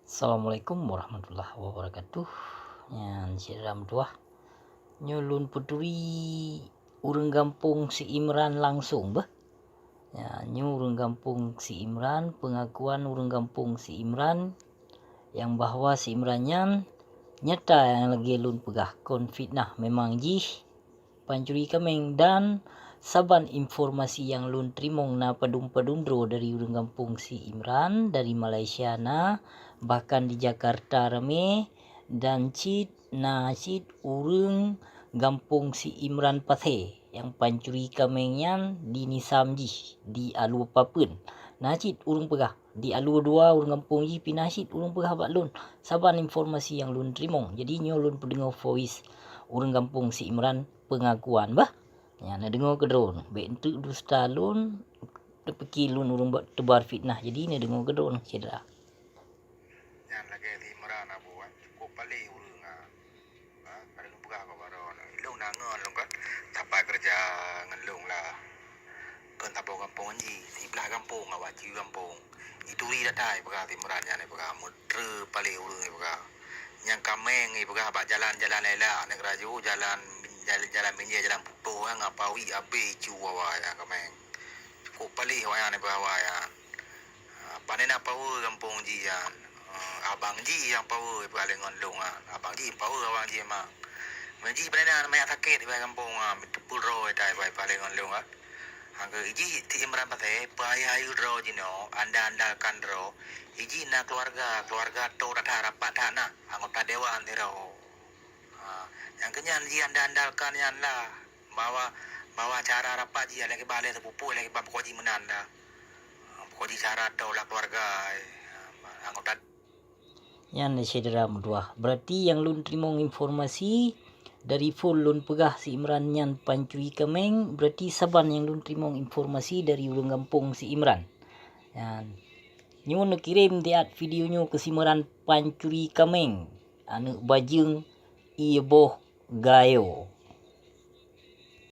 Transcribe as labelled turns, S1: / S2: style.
S1: Assalamualaikum warahmatullahi wabarakatuh. Yan siram tuah. Nyulun puturi urang kampung si Imran langsung bah. Ya, urang kampung si Imran, pengakuan urang kampung si Imran yang bahwa si Imrannya nyata yang lagi lun pegah konfitnah memang jih pancuri kameng dan saban informasi yang lun trimong na padung-padundro dari urang kampung si Imran dari Malaysia na bahkan di Jakarta rame dan cit urang kampung si Imran Pathe yang pancuri kamengnya di Nisamji di Alu Papun nacit urang pegah di Alu 2 urang kampung ji pinasit urang pegah baklun saban informasi yang lun trimong jadi nyolun pendengar voice urang kampung si Imran pengakuan bah ya na dengar ke drone bentuk dusta lun tepekilun urang tebar fitnah jadi na dengar ke drone cedera
S2: yan lagi di Imran abu cukup pali urang ada nu pegah baron ilung na ngon long kan tapai kerja ngelung lah kan tapau kampung ji di belah kampung awak ji kampung itu ri datai pegah di Imran yan pegah mutre pali urang pegah yang kameng pegah ba jalan-jalan lela negara ju jalan minje jalan puto hang apawi abe cu awa ya kameng cukup pali wayan pegah wayan panen apa kampung ji yan abang ji yang power paling ngondong abang ji power abang ji emang menji panen banyak sakit di kampung betul roy dai paling ngondong angga iji ti Imran Pathe paya ro jino anda andalkan ro iji na keluarga to rata rapat na anggota dewan ro yang kenyan ji anda andalkan yan lah bawa cara rapat ji lagi balik sepupu lagi bab koji menanda koji cara to lah keluarga anggota
S1: yan na cedera dua berarti yang lun trimong informasi dari full lun pegah si Imran nyan pancuri kameng berarti saban yang lun trimong informasi dari urang kampung si Imran yan nyun kirim diat videonya ke si Imran pancuri kameng anu bajeng iboh gayo